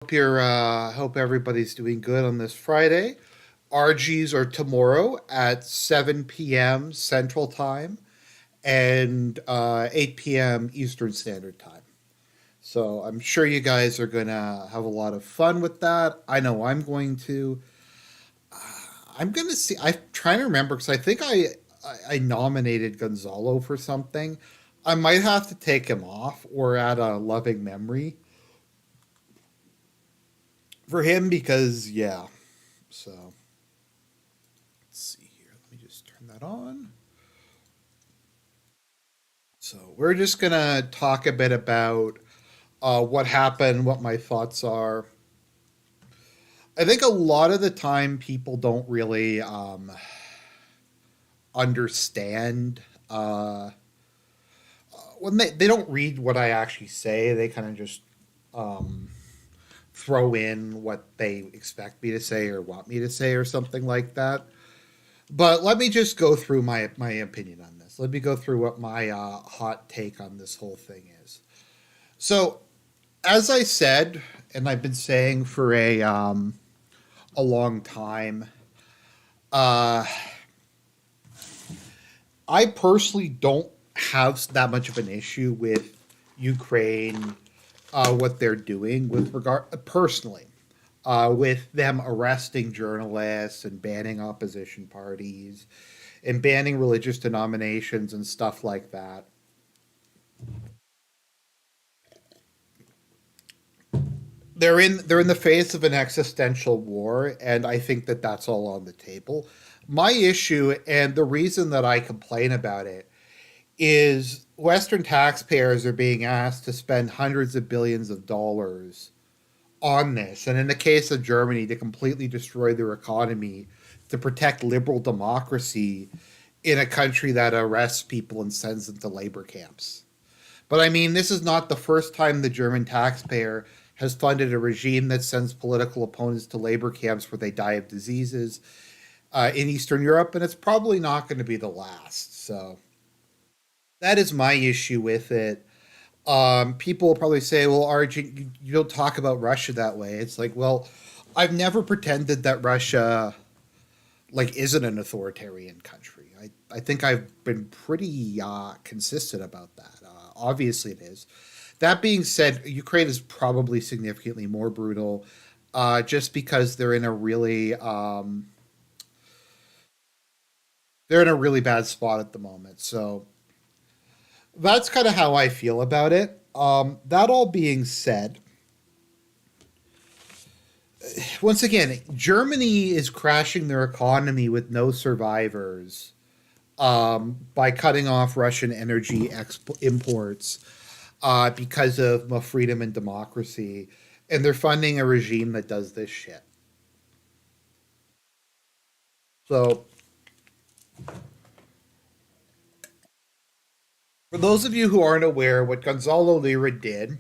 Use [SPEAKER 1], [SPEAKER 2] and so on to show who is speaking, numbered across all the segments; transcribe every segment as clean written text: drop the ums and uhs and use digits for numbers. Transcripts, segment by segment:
[SPEAKER 1] Hope everybody's doing good on this Friday. RGs are tomorrow at 7 p.m. Central Time and 8 p.m. Eastern Standard Time. So I'm sure you guys are gonna have a lot of fun with that. I know I'm going to. I'm gonna see. I'm trying to remember because I think I nominated Gonzalo for something. I might have to take him off or add a loving memory for him because yeah. So let's see here. Let me just turn that on. So we're just gonna talk a bit about what happened, what my thoughts are. I think a lot of the time people don't really understand when they don't read what I actually say. They kind of just um, throw in what they expect me to say or want me to say or something like that. But let me just go through my opinion on this. Let me go through what my hot take on this whole thing is. So, as I said, and I've been saying for a long time, uh, I personally don't have that much of an issue with Ukraine, what they're doing with regard personally, with them arresting journalists and banning opposition parties and banning religious denominations and stuff like that. They're in the face of an existential war, and I think that that's all on the table. My issue and the reason that I complain about it is Western taxpayers are being asked to spend hundreds of billions of dollars on this, and in the case of Germany, to completely destroy their economy to protect liberal democracy in a country that arrests people and sends them to labor camps. But I mean, this is not the first time the German taxpayer has funded a regime that sends political opponents to labor camps where they die of diseases in Eastern Europe, and it's probably not going to be the last. So that is my issue with it. People will probably say, "Well, Arjun, you don't talk about Russia that way." It's like, well, I've never pretended that Russia like isn't an authoritarian country. I think I've been pretty consistent about that. Obviously, it is. That being said, Ukraine is probably significantly more brutal, just because they're in a really bad spot at the moment. So that's kind of how I feel about it. That all being said, once again, Germany is crashing their economy with no survivors by cutting off Russian energy imports because of freedom and democracy, and they're funding a regime that does this shit. So, for those of you who aren't aware, what Gonzalo Lira did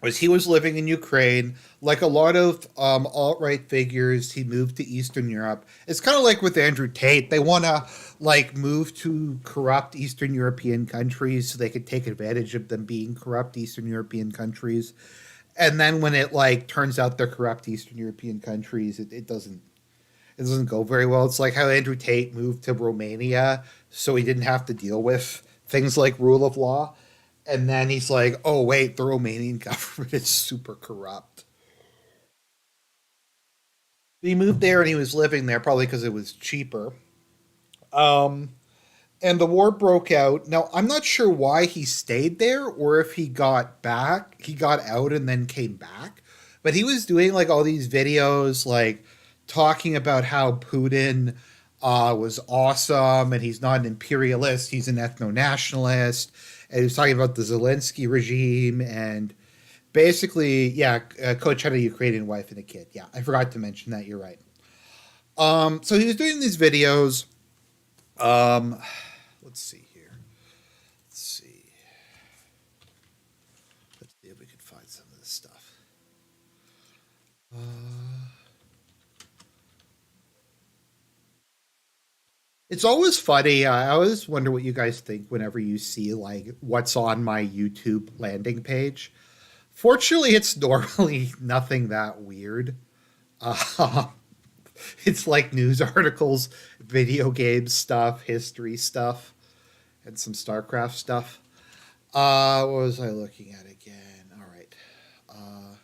[SPEAKER 1] was he was living in Ukraine. Like a lot of alt right figures, he moved to Eastern Europe. It's kind of like with Andrew Tate. They want to like move to corrupt Eastern European countries so they could take advantage of them being corrupt Eastern European countries. And then when it like turns out they're corrupt Eastern European countries, it doesn't go very well. It's like how Andrew Tate moved to Romania so he didn't have to deal with things like rule of law. And then he's like, oh, wait, the Romanian government is super corrupt. He moved there and he was living there probably because it was cheaper. Um, and the war broke out. Now, I'm not sure why he stayed there or if he got back. He got out and then came back. But he was doing like all these videos, like talking about how Putin was awesome and he's not an imperialist, he's an ethno nationalist. And he was talking about the Zelensky regime and basically, yeah, Coach had a Ukrainian wife and a kid. Yeah, I forgot to mention that. You're right. So he was doing these videos. Um, let's see here. Let's see. Let's see if we can find some of this stuff. Uh, it's always funny. I always wonder what you guys think whenever you see like what's on my YouTube landing page. Fortunately, it's normally nothing that weird. Uh, it's like news articles, video game stuff, history stuff, and some StarCraft stuff. What was I looking at again? All right. Uh,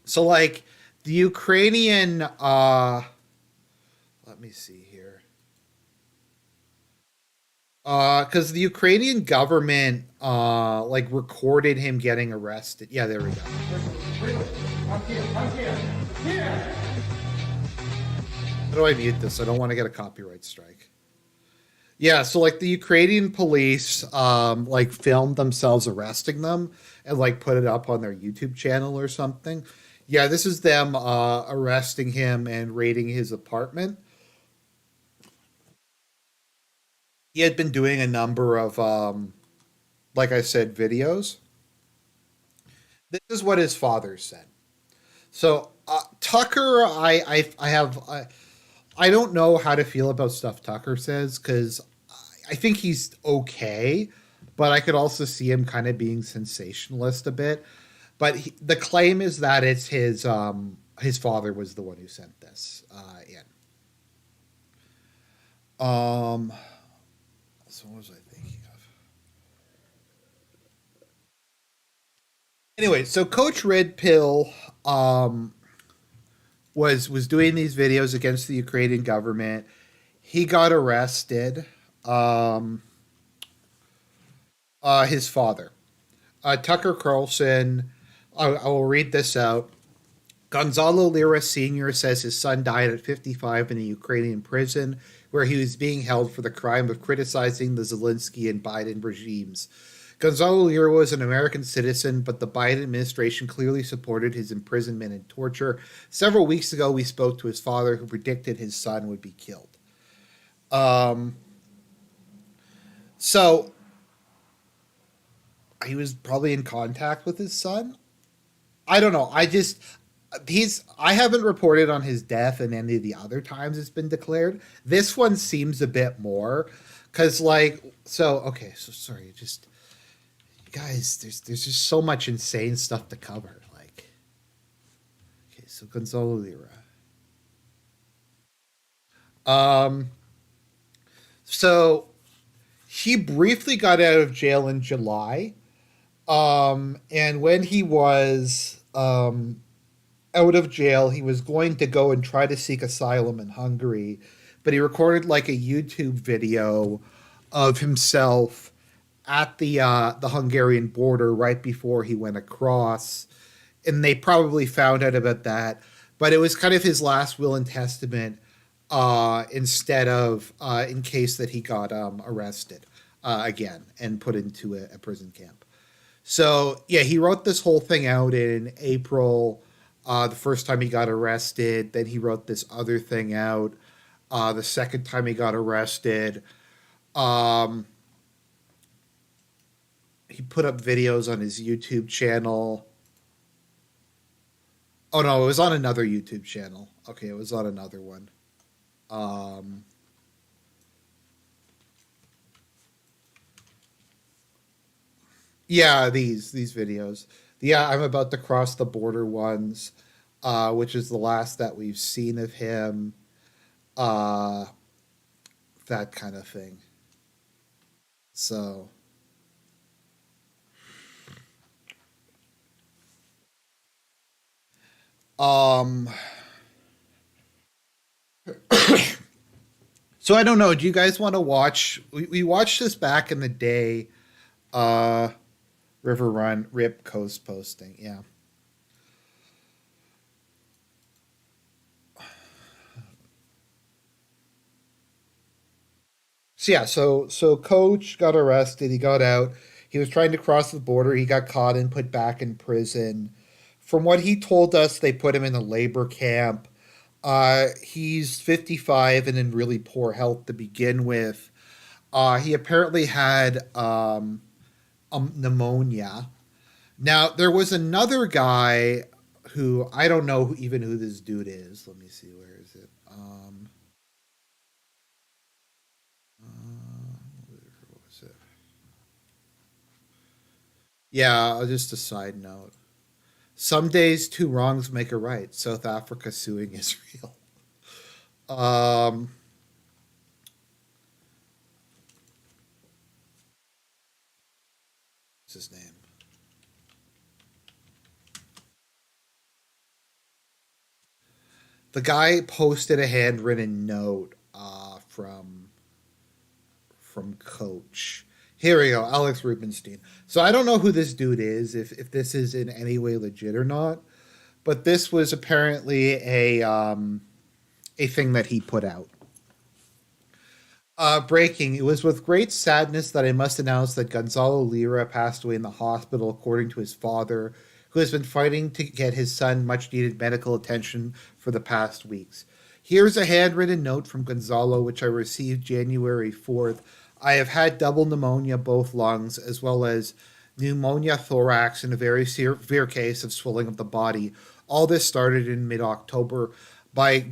[SPEAKER 1] so like the Ukrainian. Let me see here. Because the Ukrainian government like recorded him getting arrested. Yeah, there we go. How do I mute this? I don't want to get a copyright strike. Yeah, so like the Ukrainian police like filmed themselves arresting them and like put it up on their YouTube channel or something. Yeah, this is them arresting him and raiding his apartment. He had been doing a number of like I said videos. This is what his father said. So Tucker, I don't know how to feel about stuff Tucker says because I think he's okay, but I could also see him kind of being sensationalist a bit. But the claim is that it's his father was the one who sent this in. Um, so what was I thinking of? Anyway, so Coach Red Pill was doing these videos against the Ukrainian government. He got arrested. Um, his father, Tucker Carlson. I will read this out. Gonzalo Lira Sr. says his son died at 55 in a Ukrainian prison where he was being held for the crime of criticizing the Zelensky and Biden regimes. Gonzalo Lira was an American citizen, but the Biden administration clearly supported his imprisonment and torture. Several weeks ago, we spoke to his father, who predicted his son would be killed. Um, so he was probably in contact with his son. I don't know. I haven't reported on his death and any of the other times it's been declared. This one seems a bit more because okay, so sorry, just guys, there's just so much insane stuff to cover. Like okay, so Gonzalo Lira. Um so he briefly got out of jail in July. And when he was out of jail, he was going to go and try to seek asylum in Hungary, but he recorded like a YouTube video of himself at the Hungarian border right before he went across, and they probably found out about that. But it was kind of his last will and testament, instead of in case that he got arrested again and put into a prison camp. So yeah, he wrote this whole thing out in April. The first time he got arrested, then he wrote this other thing out. The second time he got arrested, um, he put up videos on his YouTube channel. Oh no, it was on another YouTube channel. Okay, it was on another one. Um, yeah, these videos. Yeah, I'm about to cross the border ones, which is the last that we've seen of him. Uh, that kind of thing. So, um, so I don't know. Do you guys want to watch? We watched this back in the day. Uh, River Run, Rip Coast posting. Yeah. So yeah. So Coach got arrested. He got out. He was trying to cross the border. He got caught and put back in prison. From what he told us, they put him in a labor camp. He's 55 and in really poor health to begin with. He apparently had pneumonia. Now there was another guy who I don't know even who this dude is. Let me see, where is it? Where was it? Yeah, just a side note. Some days two wrongs make a right. South Africa suing Israel. Um, what's his name? The guy posted a handwritten note from Coach. Here we go, Alex Rubenstein. So I don't know who this dude is, if this is in any way legit or not, but this was apparently a thing that he put out. Breaking. It was with great sadness that I must announce that Gonzalo Lira passed away in the hospital, according to his father, who has been fighting to get his son much needed medical attention for the past weeks. Here's a handwritten note from Gonzalo, which I received January 4th. I have had double pneumonia, both lungs, as well as pneumonia thorax, and a very severe case of swelling of the body. All this started in mid October but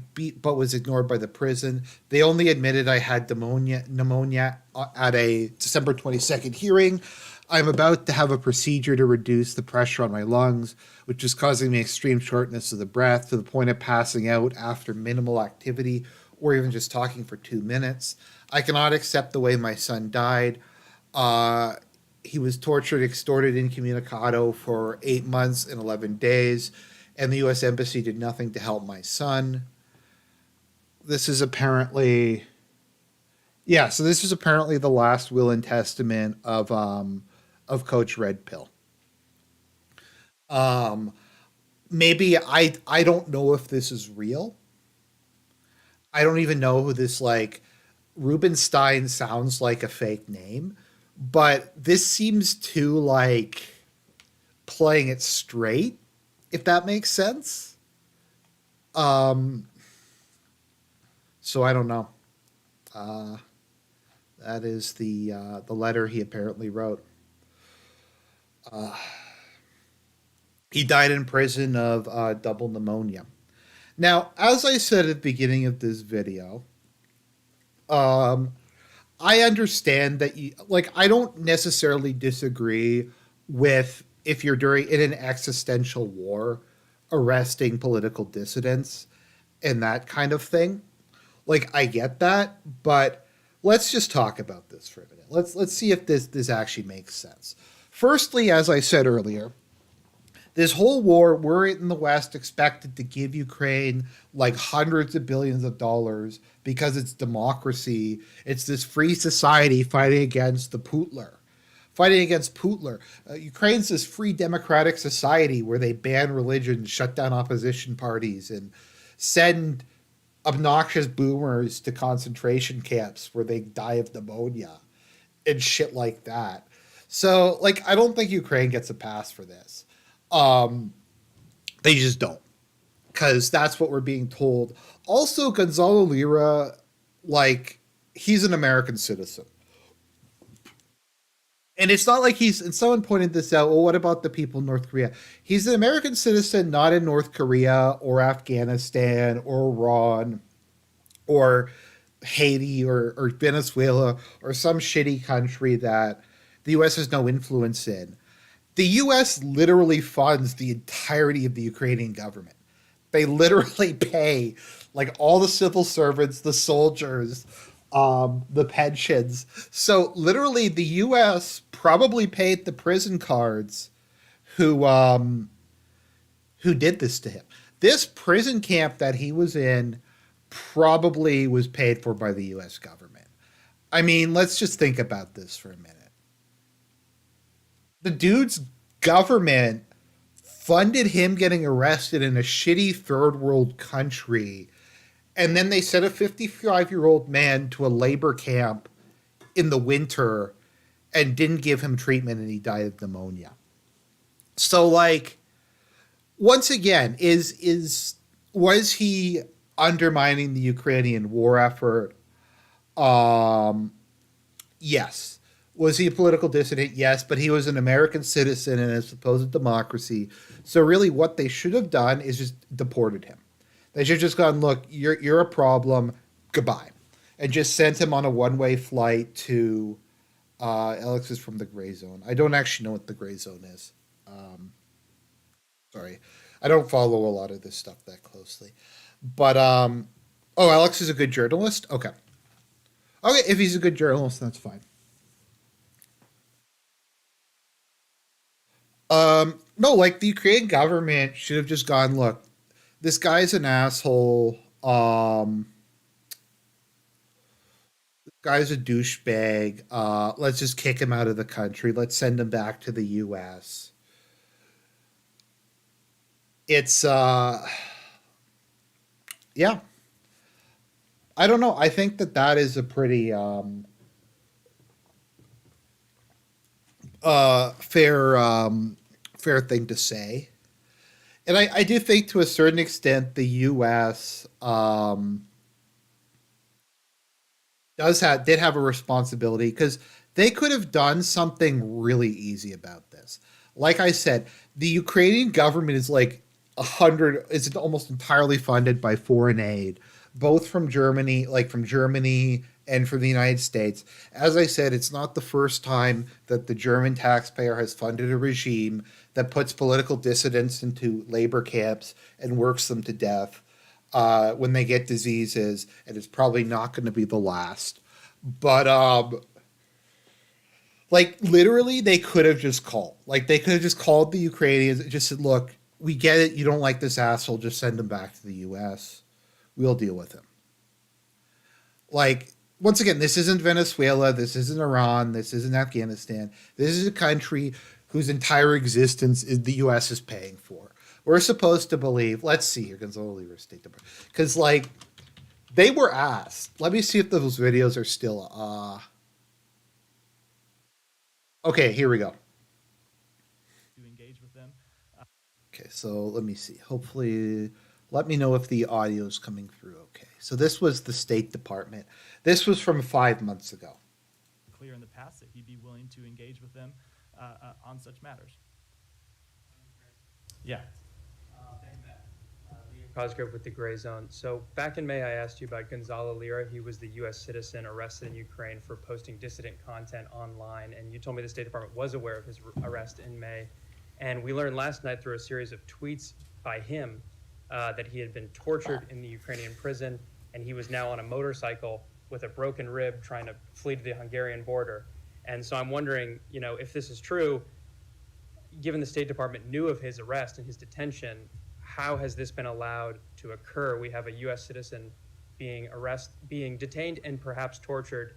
[SPEAKER 1] was ignored by the prison. They only admitted I had pneumonia at a December 22nd hearing. I'm about to have a procedure to reduce the pressure on my lungs, which is causing me extreme shortness of the breath to the point of passing out after minimal activity or even just talking for 2 minutes. I cannot accept the way my son died. Uh, he was tortured, extorted, incommunicado for 8 months and 11 days, and the U.S. Embassy did nothing to help my son. This is apparently, yeah. So this is apparently the last will and testament of Coach Red Pill. Um, Maybe I don't know if this is real. I don't even know who this like Rubenstein sounds like a fake name, but this seems too like playing it straight, if that makes sense. Um, so I don't know. Uh, that is the letter he apparently wrote. Uh, he died in prison of double pneumonia. Now, as I said at the beginning of this video, um, I understand that you like. I don't necessarily disagree with if you're during in an existential war, arresting political dissidents and that kind of thing. Like I get that, but let's just talk about this for a minute. Let's see if this actually makes sense. Firstly, as I said earlier, this whole war, we're in the West expected to give Ukraine like hundreds of billions of dollars because it's democracy. It's this free society fighting against the Putler. Fighting against Putler. Ukraine's this free democratic society where they ban religion, shut down opposition parties, and send obnoxious boomers to concentration camps where they die of pneumonia and shit like that. So, like, I don't think Ukraine gets a pass for this. Um, they just don't, because that's what we're being told. Also, Gonzalo Lira, like, he's an American citizen. And it's not like he's, and someone pointed this out, well, what about the people in North Korea? He's an American citizen, not in North Korea or Afghanistan or Iran or Haiti or Venezuela or some shitty country that the US has no influence in. The US literally funds the entirety of the Ukrainian government. They literally pay like all the civil servants, the soldiers, the pensions. So literally, the U.S. probably paid the prison guards who who did this to him. This prison camp that he was in probably was paid for by the U.S. government. I mean, let's just think about this for a minute. The dude's government funded him getting arrested in a shitty third world country, and then they sent a 55-year-old man to a labor camp in the winter and didn't give him treatment, and he died of pneumonia. So like, once again, is was he undermining the Ukrainian war effort? Um yes. Was he a political dissident? Yes, but he was an American citizen in a supposed democracy. So really what they should have done is just deported him. They should have just gone, look, you're a problem, goodbye. And just sent him on a one-way flight to Alex is from the gray zone. I don't actually know what the gray zone is. Um, Sorry, I don't follow a lot of this stuff that closely. But oh, Alex is a good journalist. Okay, okay. If he's a good journalist, that's fine. No, like the Ukrainian government should have just gone. Look, this guy's an asshole. Guy's a douchebag. Let's just kick him out of the country. Let's send him back to the U.S. It's yeah. I don't know. I think that that is a pretty fair fair thing to say. And I do think to a certain extent the U.S. Did have a responsibility because they could have done something really easy about this. Like I said, the Ukrainian government is like 100 is almost entirely funded by foreign aid, both from Germany, like from Germany and from the United States. As I said, it's not the first time that the German taxpayer has funded a regime that puts political dissidents into labor camps and works them to death when they get diseases, and it's probably not going to be the last. But like literally, they could have just called. Like they could have just called the Ukrainians and just said, "Look, we get it. You don't like this asshole. Just send him back to the U.S. We'll deal with him." Like once again, this isn't Venezuela. This isn't Iran. This isn't Afghanistan. This is a country whose entire existence is the U.S. is paying for. We're supposed to believe. Let's see here, Gonzalo Lira State Department, because like they were asked. Let me see if those videos are still. Okay, here we go. To engage with them. Okay, so let me see. Hopefully, let me know if the audio is coming through. Okay, so this was the State Department. This was from 5 months ago. Clear in the past that he'd be willing to engage with them on such matters.
[SPEAKER 2] Yeah. Cosgrove with the Gray Zone. So back in May, I asked you about Gonzalo Lira. He was the U.S. citizen arrested in Ukraine for posting dissident content online, and you told me the State Department was aware of his arrest in May. And we learned last night through a series of tweets by him that he had been tortured in the Ukrainian prison, and he was now on a motorcycle with a broken rib trying to flee to the Hungarian border. And so I'm wondering, you know, if this is true, given the State Department knew of his arrest and his detention, how has this been allowed to occur? We have a U.S. citizen being detained and perhaps tortured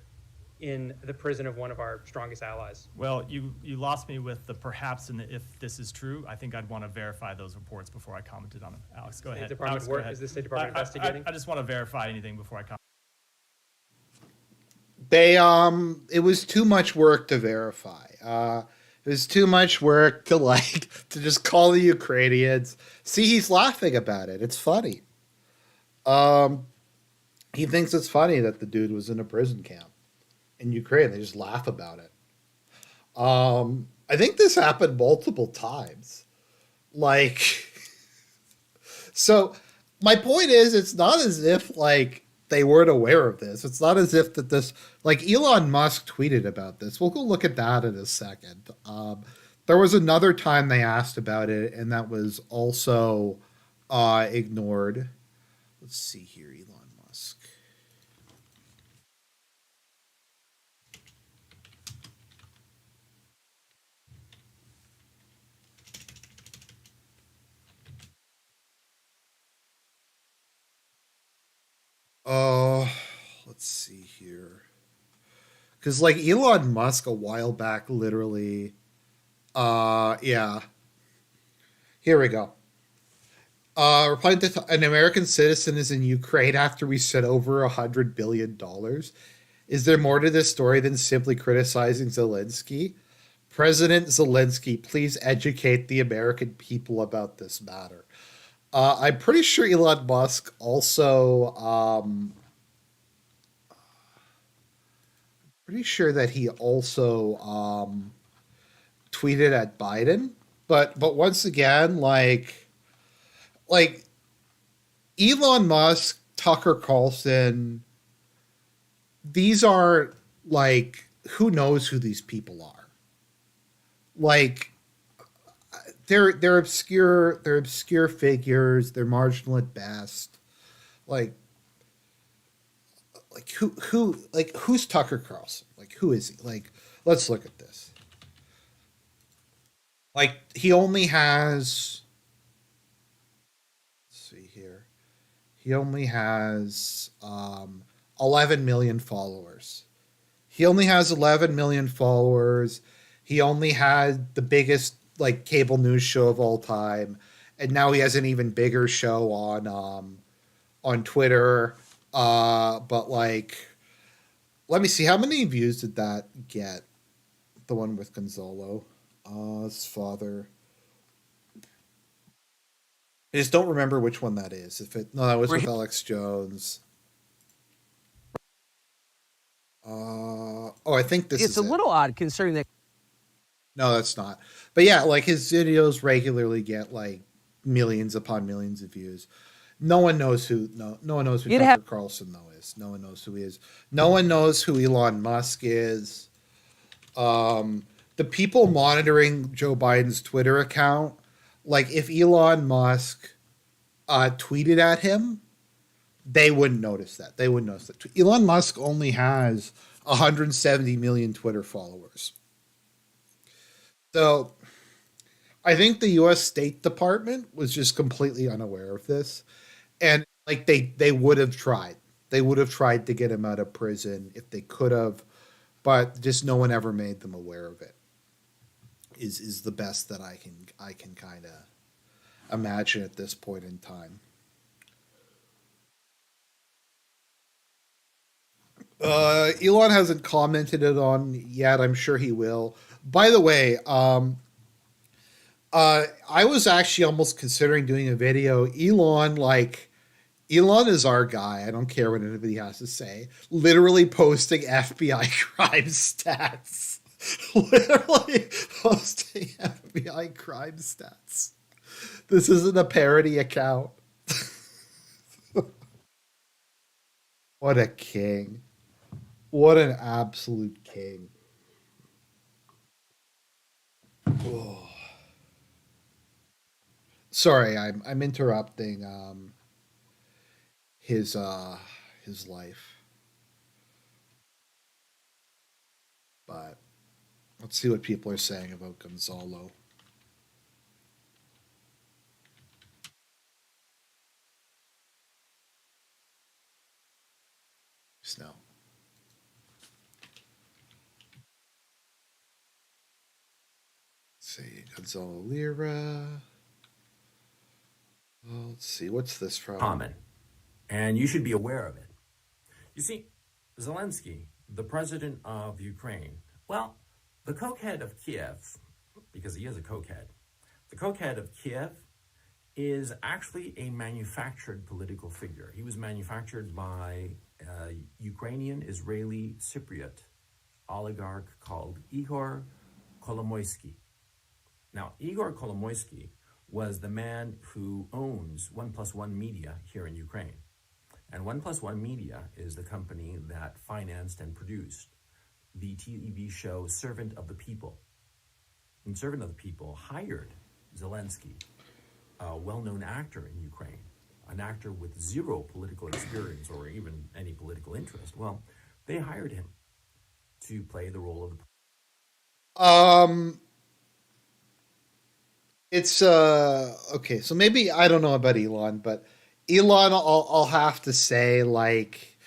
[SPEAKER 2] in the prison of one of our strongest allies.
[SPEAKER 3] Well, you lost me with the perhaps and the if this is true. I think I'd want to verify those reports before I commented on them. Alex, go ahead.
[SPEAKER 2] Alex, go ahead. Is the State Department investigating?
[SPEAKER 3] I just want to verify anything before I comment.
[SPEAKER 1] They it was too much work to verify. It was too much work to like to just call the Ukrainians. See, he's laughing about it. It's funny. Um, he thinks it's funny that the dude was in a prison camp in Ukraine. They just laugh about it. I think this happened multiple times. Like, so my point is, it's not as if like they weren't aware of this. It's not as if that this like Elon Musk tweeted about this. We'll go look at that in a second. There was another time they asked about it, and that was also ignored. Let's see here, Elon Musk. Oh, let's see here. Because like Elon Musk a while back, literally. Yeah. Here we go. Replying to an American citizen is in Ukraine after we sent over $100 billion. Is there more to this story than simply criticizing Zelensky? President Zelensky, please educate the American people about this matter. I'm pretty sure Elon Musk also pretty sure that he also tweeted at Biden. But once again, like Elon Musk, Tucker Carlson, these are like who knows who these people are? Like they're obscure. They're obscure figures. They're marginal at best. Like who's Tucker Carlson? Like who is he? Like let's look at this. Like he only has. Let's see here. He only has 11 million followers. He only has 11 million followers. He only had the biggest like cable news show of all time, and now he has an even bigger show on Twitter. But like, let me see how many views did that get? The one with Gonzalo, his father. I just don't remember which one that is. If it no, that was with Alex Jones. I think this
[SPEAKER 4] it's
[SPEAKER 1] is
[SPEAKER 4] a
[SPEAKER 1] it.
[SPEAKER 4] little odd considering that.
[SPEAKER 1] No, that's not. But yeah, like his videos regularly get like millions upon millions of views. No one knows who Tucker Carlson though is. No one knows who he is. No one knows who Elon Musk is. The people monitoring Joe Biden's Twitter account, like if Elon Musk tweeted at him, they wouldn't notice that. They wouldn't notice that. Elon Musk only has 170 million Twitter followers. So I think the U.S. State Department was just completely unaware of this, and like they would have tried. They would have tried to get him out of prison if they could have, but just no one ever made them aware of it. Is the best that I can kind of imagine at this point in time. Elon hasn't commented it on yet. I'm sure he will. By the way, I was actually almost considering doing a video. Elon is our guy. I don't care what anybody has to say. Literally posting FBI crime stats. Literally posting FBI crime stats. This isn't a parody account. What a king. What an absolute king. Oh. Sorry, I'm interrupting his his life. But let's see what people are saying about Gonzalo. Snow. Let's see, Gonzalo Lira. Well, let's see, what's this from?
[SPEAKER 5] Common, and you should be aware of it. You see, Zelensky, the president of Ukraine, well, the cokehead of Kiev, because he is a cokehead, the cokehead of Kiev is actually a manufactured political figure. He was manufactured by a Ukrainian Israeli Cypriot oligarch called Igor Kolomoisky. Now, Igor Kolomoisky was the man who owns 1+1 Media here in Ukraine. And 1+1 Media is the company that financed and produced the TV show Servant of the People. And Servant of the People hired Zelensky, a well-known actor in Ukraine, an actor with zero political experience or even any political interest. Well, they hired him to play the role of the
[SPEAKER 1] It's okay, so maybe I don't know about Elon, but Elon I'll have to say like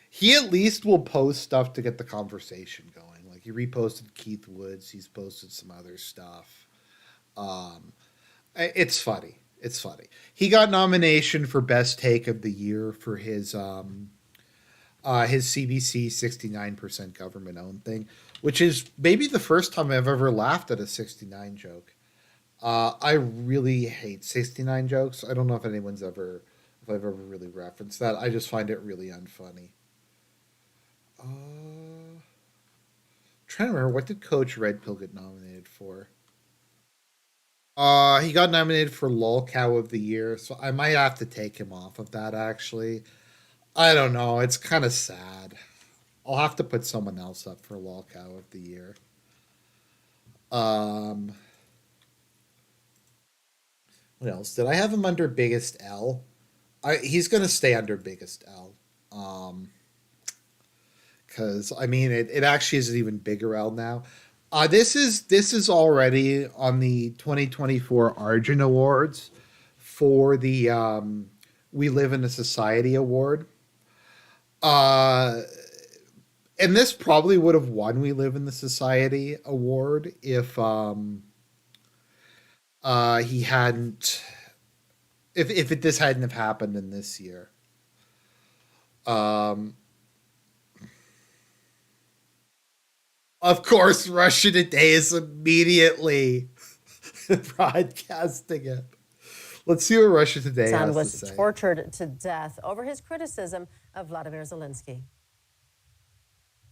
[SPEAKER 1] he at least will post stuff to get the conversation going. Like he reposted Keith Woods, he's posted some other stuff. Um it's funny. It's funny. He got nomination for best take of the year for his CBC 69% government owned thing, which is maybe the first time I've ever laughed at a 69 joke. I really hate 69 jokes. I don't know if I've ever really referenced that. I just find it really unfunny. Trying to remember, what did Coach Red Pill get nominated for? He got nominated for Lol Cow of the Year, so I might have to take him off of that actually. I don't know. It's kind of sad. I'll have to put someone else up for lolcow of the year. Um, what else? Did I have him under biggest L? He's gonna stay under biggest L. Because I mean it actually is an even bigger L now. This is already on the 2024 Arjun Awards for the We Live in a Society Award. Uh, and this probably would have won We Live in the Society Award if he hadn't this hadn't have happened in this year. Um, of course, Russia Today is immediately broadcasting it. Let's see what Russia Today
[SPEAKER 4] Son
[SPEAKER 1] has
[SPEAKER 4] was
[SPEAKER 1] to say.
[SPEAKER 4] tortured to death over his criticism of Vladimir Zelensky.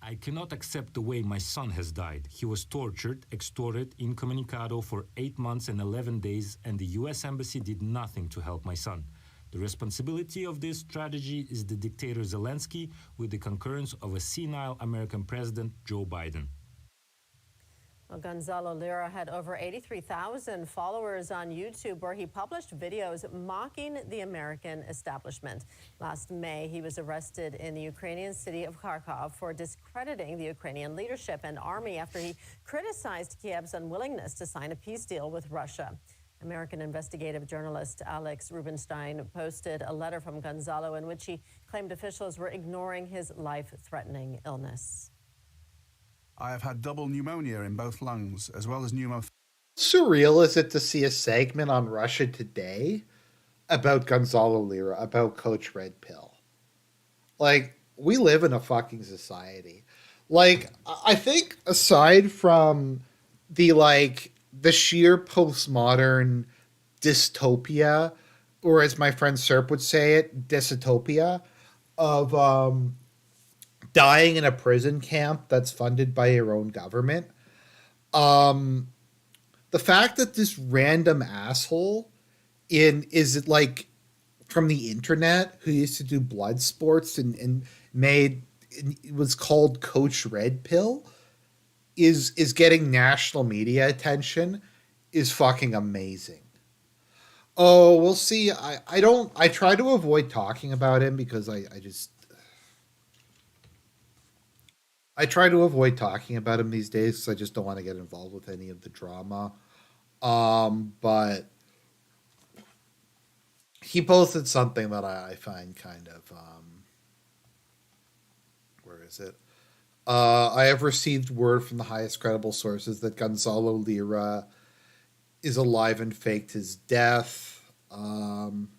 [SPEAKER 6] I cannot accept the way my son has died. He was tortured, extorted, incommunicado for 8 months and 11 days, and the US Embassy did nothing to help my son. The responsibility of this tragedy is the dictator Zelensky, with the concurrence of a senile American president, Joe Biden.
[SPEAKER 4] Well, Gonzalo Lira had over 83,000 followers on YouTube, where he published videos mocking the American establishment. Last May, he was arrested in the Ukrainian city of Kharkov for discrediting the Ukrainian leadership and army after he criticized Kiev's unwillingness to sign a peace deal with Russia. American investigative journalist Alex Rubinstein posted a letter from Gonzalo in which he claimed officials were ignoring his life-threatening illness.
[SPEAKER 7] I have had double pneumonia in both lungs, as well as pneumothorax.
[SPEAKER 1] Surreal is it to see a segment on Russia Today about Gonzalo Lira, about Coach Red Pill? Like, we live in a fucking society. Like, I think aside from the sheer postmodern dystopia, or as my friend Serp would say it, dystopia, of dying in a prison camp that's funded by your own government. The fact that this random asshole is it like from the internet who used to do blood sports and made it was called Coach Red Pill is getting national media attention is fucking amazing. Oh, we'll see. I try to avoid talking about him because I try to avoid talking about him these days because I just don't want to get involved with any of the drama. But he posted something that I find kind of where is it? I have received word from the highest credible sources that Gonzalo Lira is alive and faked his death. With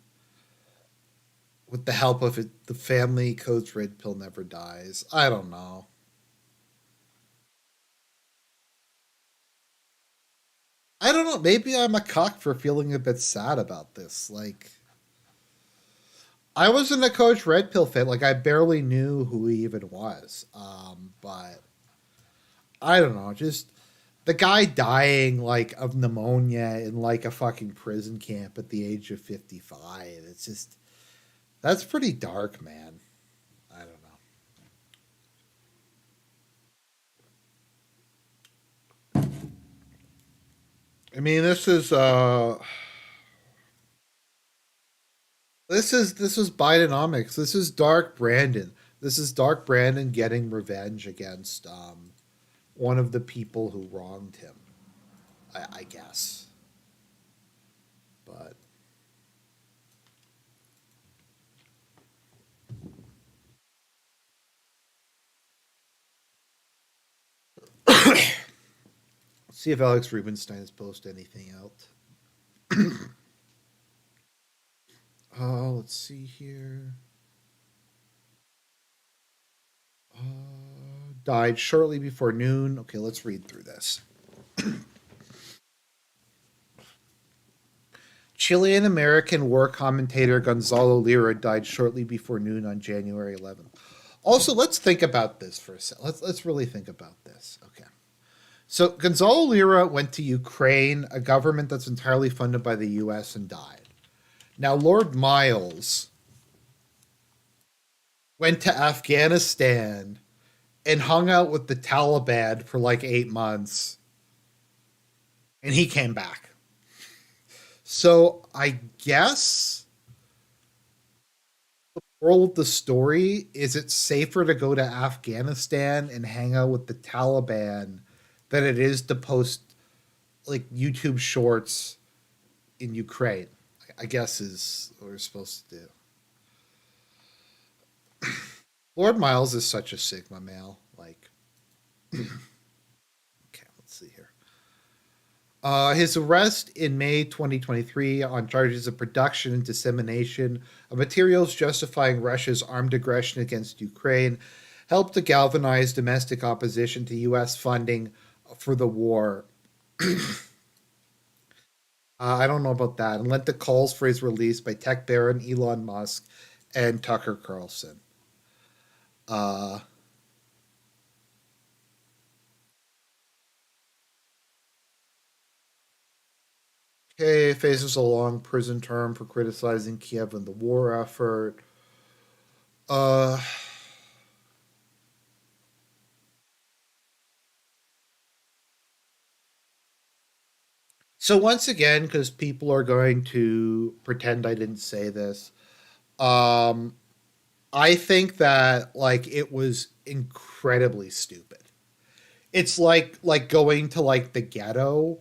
[SPEAKER 1] the help of the family, Coach Red Pill never dies. I don't know. I don't know. Maybe I'm a cock for feeling a bit sad about this. Like, I wasn't a Coach Red Pill fan. Like, I barely knew who he even was. But I don't know. Just the guy dying like of pneumonia in like a fucking prison camp at the age of 55. It's just that's pretty dark, man. I don't know. I mean, this is Bidenomics. This is Dark Brandon. This is Dark Brandon getting revenge against one of the people who wronged him. I guess, but see if Alex Rubinstein has posted anything else. Let's see here. Died shortly before noon. Okay, let's read through this. Chilean American war commentator Gonzalo Lira died shortly before noon on January 11th. Also, let's think about this for a second. Let's really think about this. Okay. So Gonzalo Lira went to Ukraine, a government that's entirely funded by the US, and died. Now, Lord Miles went to Afghanistan and hung out with the Taliban for like 8 months, and he came back. So I guess moral of the story is it's safer to go to Afghanistan and hang out with the Taliban than it is to post like YouTube shorts in Ukraine. I guess is what we're supposed to do. Lord Miles is such a Sigma male. Like, okay, let's see here. His arrest in May 2023 on charges of production and dissemination of materials justifying Russia's armed aggression against Ukraine helped to galvanize domestic opposition to U.S. funding for the war. I don't know about that. And led to calls for his release by tech baron Elon Musk and Tucker Carlson. Uh, okay, faces a long prison term for criticizing Kiev and the war effort. Uh, so once again, because people are going to pretend I didn't say this, um, I think that like it was incredibly stupid. It's like going to like the ghetto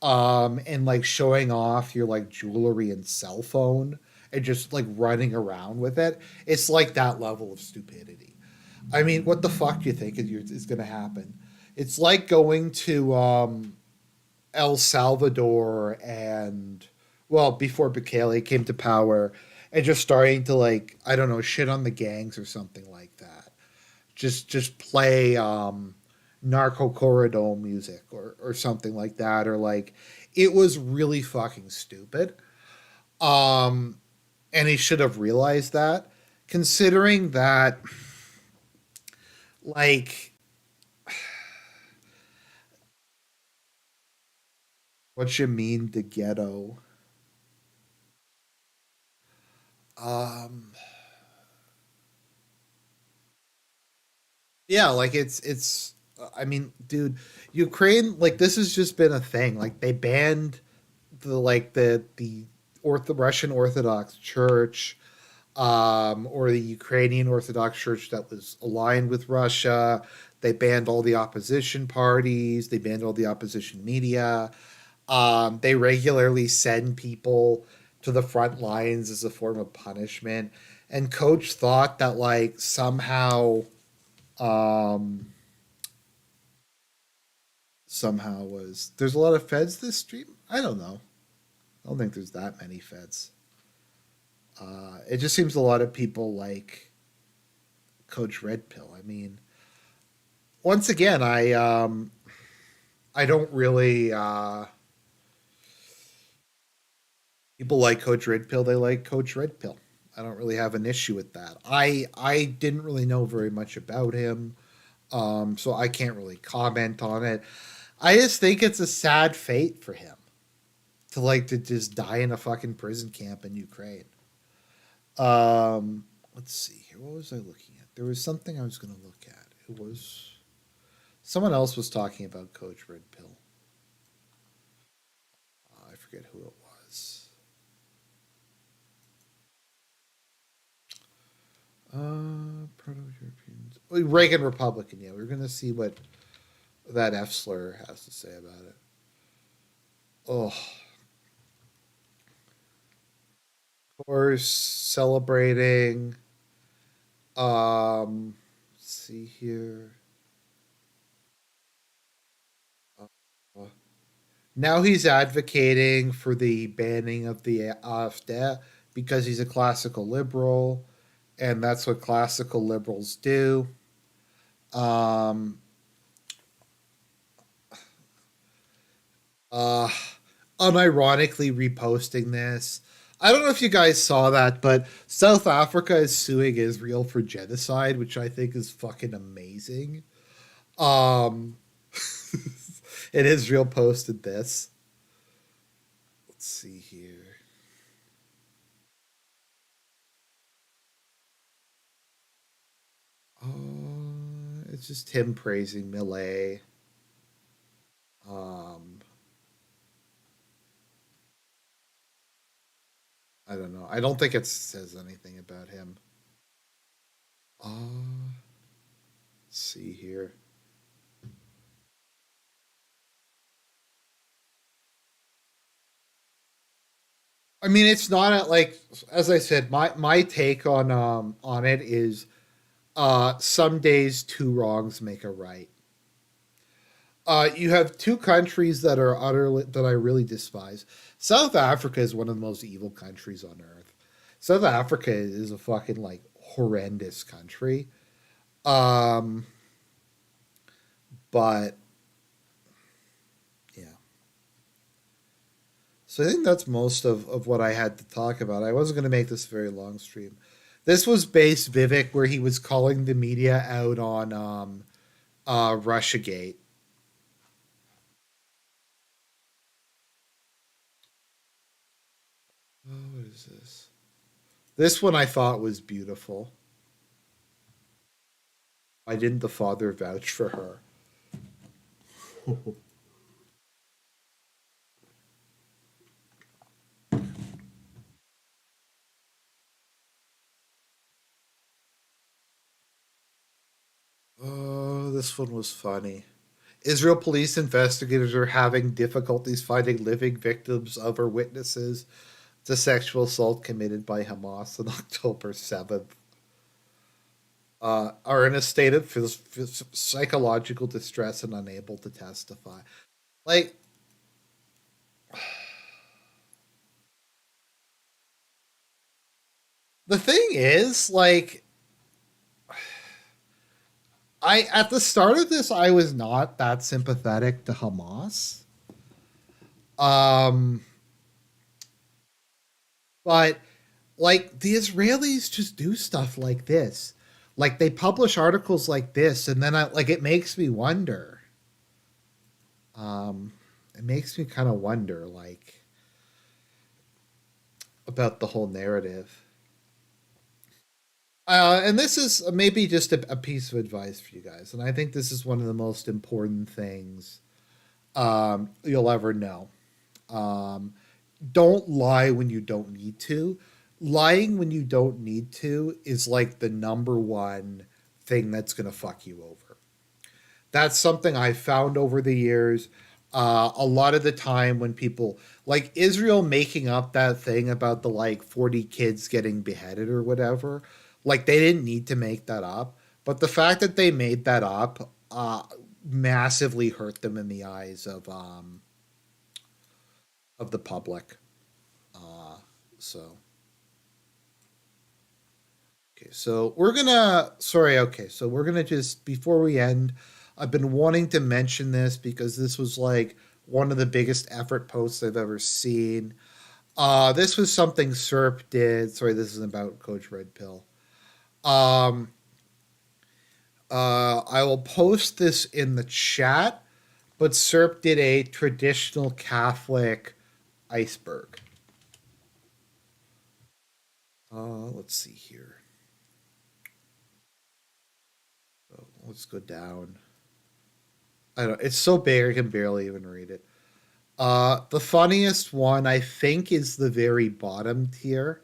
[SPEAKER 1] and like showing off your like jewelry and cell phone and just like running around with it. It's like that level of stupidity. I mean, what the fuck do you think is going to happen? It's like going to El Salvador and well, before Bukele came to power, and just starting to like I don't know shit on the gangs or something like that. Just play narco corridor music or something like that, or like it was really fucking stupid. Um, and he should have realized that, considering that like what you mean the ghetto. Um, yeah, like it's. I mean, dude, Ukraine like this has just been a thing. Like they banned the Russian Orthodox Church, or the Ukrainian Orthodox Church that was aligned with Russia. They banned all the opposition parties. They banned all the opposition media. They regularly send people to the front lines as a form of punishment. And Coach thought that like um, somehow was there's a lot of feds this stream. I don't know. I don't think there's that many feds. It just seems a lot of people like Coach Red Pill. I mean, once again, I don't really people like Coach Red Pill. They like Coach Red Pill. I don't really have an issue with that. I didn't really know very much about him, so I can't really comment on it. I just think it's a sad fate for him to just die in a fucking prison camp in Ukraine. Let's see here. What was I looking at? There was something I was going to look at. It was someone else was talking about Coach Red Pill. I forget who it was. Proto-Europeans. Reagan Republican. Yeah, we're going to see what that F slur has to say about it. Oh, of course, celebrating. Let's see here. Uh, Now he's advocating for the banning of the AfD because he's a classical liberal, and that's what classical liberals do. Um, uh, Unironically reposting this. I don't know if you guys saw that, but South Africa is suing Israel for genocide, which I think is fucking amazing. Um, and Israel posted this. Let's see here. It's just him praising Millet. Um, I don't know. I don't think it says anything about him. Let's see here. I mean, it's not like, as I said, my take on it is some days two wrongs make a right. You have two countries that are utterly that I really despise. South Africa is one of the most evil countries on earth. South Africa is a fucking like horrendous country. Um, but yeah. So I think that's most of what I had to talk about. I wasn't going to make this a very long stream. This was based Vivek, where he was calling the media out on Russiagate. Oh, what is this? This one I thought was beautiful. Why didn't the father vouch for her? Oh, this one was funny. Israel police investigators are having difficulties finding living victims of or witnesses to sexual assault committed by Hamas on October 7th. Are in a state of psychological distress and unable to testify. Like, the thing is, like, I at the start of this, I was not that sympathetic to Hamas. Um, but like the Israelis just do stuff like this. Like they publish articles like this, and then it makes me wonder. It makes me kind of wonder, like, about the whole narrative. And this is maybe just a piece of advice for you guys, and I think this is one of the most important things you'll ever know. Um, don't lie when you don't need to. Lying when you don't need to is like the number one thing that's going to fuck you over. That's something I've found over the years. A lot of the time when people like Israel making up that thing about the like 40 kids getting beheaded or whatever, like they didn't need to make that up. But the fact that they made that up massively hurt them in the eyes of the public. So okay, so we're gonna sorry, okay, so we're gonna just before we end, I've been wanting to mention this because this was like one of the biggest effort posts I've ever seen. This was something SERP did. Sorry, this is about Coach Red Pill. Um, I will post this in the chat, but SERP did a traditional Catholic iceberg. Let's see here. Oh, let's go down. I don't. It's so big I can barely even read it. The funniest one I think is the very bottom tier.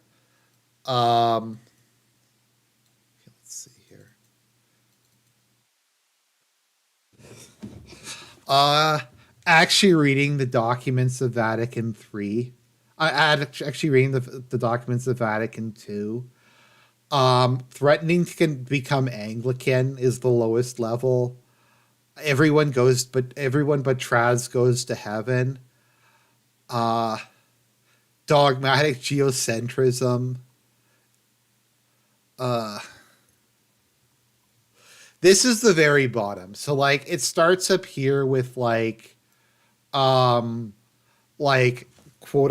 [SPEAKER 1] Let's see here. Uh, actually reading the documents of Vatican III. Actually reading the documents of Vatican II. Threatening to become Anglican is the lowest level. Everyone but Traz goes to heaven. Dogmatic geocentrism. This is the very bottom. So like it starts up here with like quote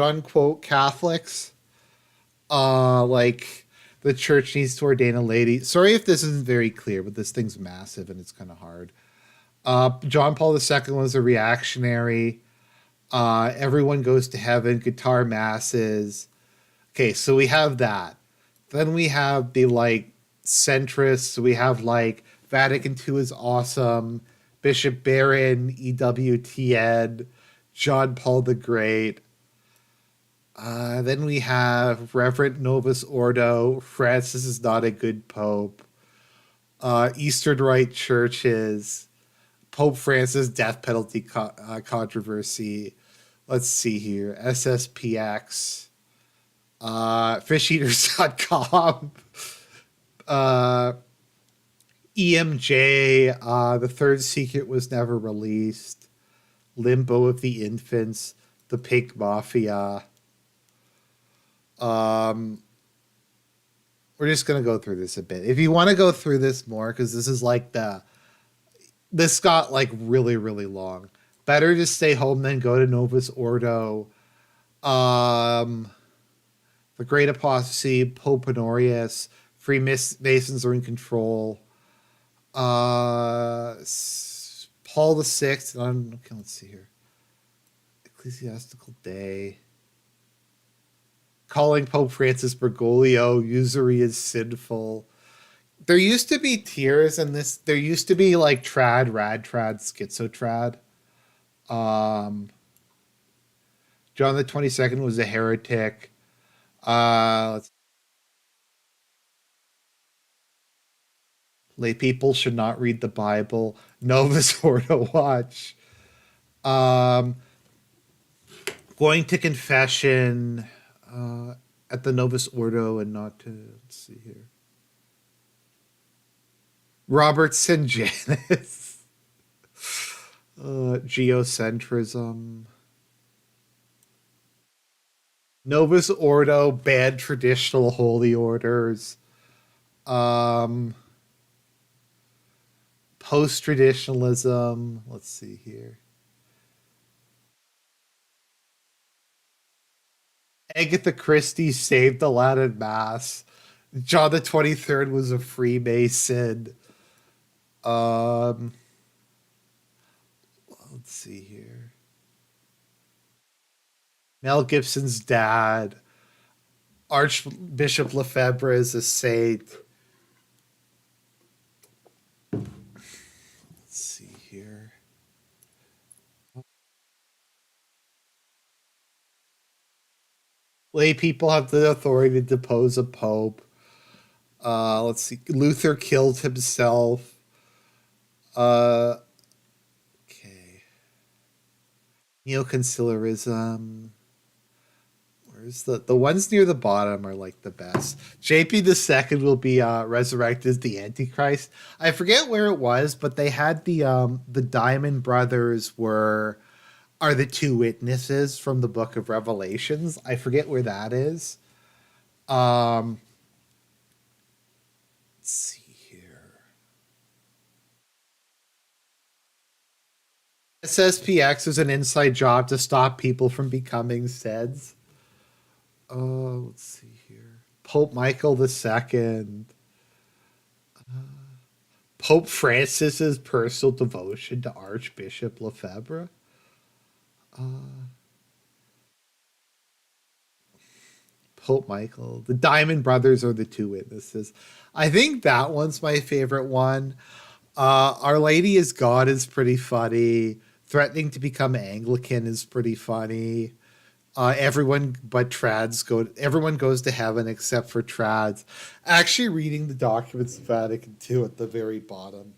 [SPEAKER 1] unquote Catholics. Like the church needs to ordain a lady. Sorry if this isn't very clear, but this thing's massive and it's kind of hard. John Paul II was a reactionary. Everyone goes to heaven, guitar masses. Okay, so we have that. Then we have the like centrists. We have like Vatican II is awesome. Bishop Barron, EWTN, John Paul the Great. Then we have Reverend Novus Ordo. Francis is not a good pope. Eastern Rite churches. Pope Francis death penalty controversy. Let's see here. SSPX. Fisheaters.com. Uh, EMJ. The Third Secret was never released. Limbo of the Infants. The Pig Mafia. We're just gonna go through this a bit. If you want to go through this more, because this is like this got like really, really long. Better to stay home than go to Novus Ordo. The Great Apostasy, Pope Honorius, Freemasons are in control. Paul the Sixth. Okay, let's see here. Ecclesiastical Day. Calling Pope Francis Bergoglio, usury is sinful. There used to be tiers in this. There used to be like trad, rad, trad, schizotrad. John the 22nd was a heretic. Lay people should not read the Bible. Novus Ordo Watch. Going to confession at the Novus Ordo and not to, let's see here. Robertson Janus. Geocentrism. Novus Ordo, banned traditional holy orders. Post-traditionalism. Let's see here. Agatha Christie saved the Latin Mass. John the 23rd was a Freemason. Let's see here. Mel Gibson's dad. Archbishop Lefebvre is a saint. Let's see here. Lay people have the authority to depose a pope. Let's see. Luther killed himself. Okay. Neoconcillarism. Where's the ones near the bottom are like the best. JP II will be resurrected as the Antichrist. I forget where it was, but they had the Diamond Brothers are the two witnesses from the Book of Revelations. I forget where that is. Let's see here. SSPX is an inside job to stop people from becoming SEDS. Let's see here. Pope Michael II. Pope Francis's personal devotion to Archbishop Lefebvre. Pope Michael. The Diamond Brothers are the two witnesses. I think that one's my favorite one. Our Lady is God is pretty funny. Threatening to become Anglican is pretty funny. Everyone goes to heaven except for trads. Actually reading the documents of Vatican II at the very bottom.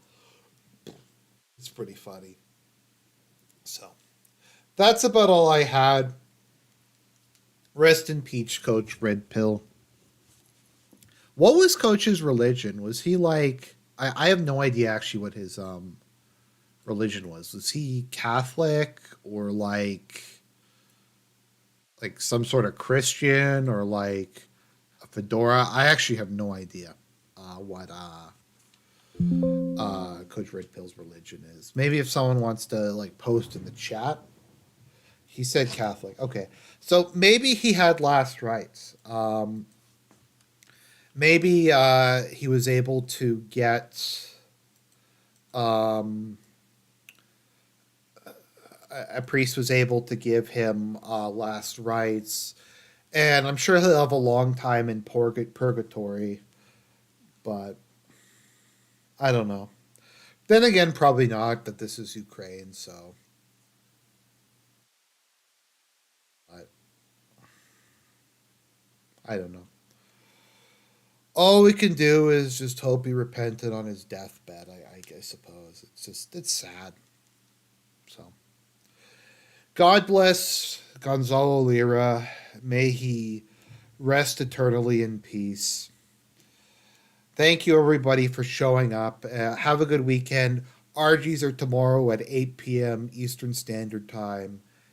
[SPEAKER 1] It's pretty funny. So that's about all I had. Rest in peace, Coach Red Pill. What was Coach's religion? Was he like I have no idea actually what his religion was. Was he Catholic or like some sort of Christian or like a fedora? I actually have no idea what Coach Red Pill's religion is. Maybe if someone wants to like post in the chat. He said Catholic. Okay. So maybe he had last rites. Maybe he was able to get a priest was able to give him last rites. And I'm sure he'll have a long time in purgatory. But I don't know. Then again, probably not, but this is Ukraine, so. But I don't know. All we can do is just hope he repented on his deathbed, I suppose. It's sad. So, God bless Gonzalo Lira. May he rest eternally in peace. Thank you, everybody, for showing up. Have a good weekend. RGs are tomorrow at 8 p.m. Eastern Standard Time.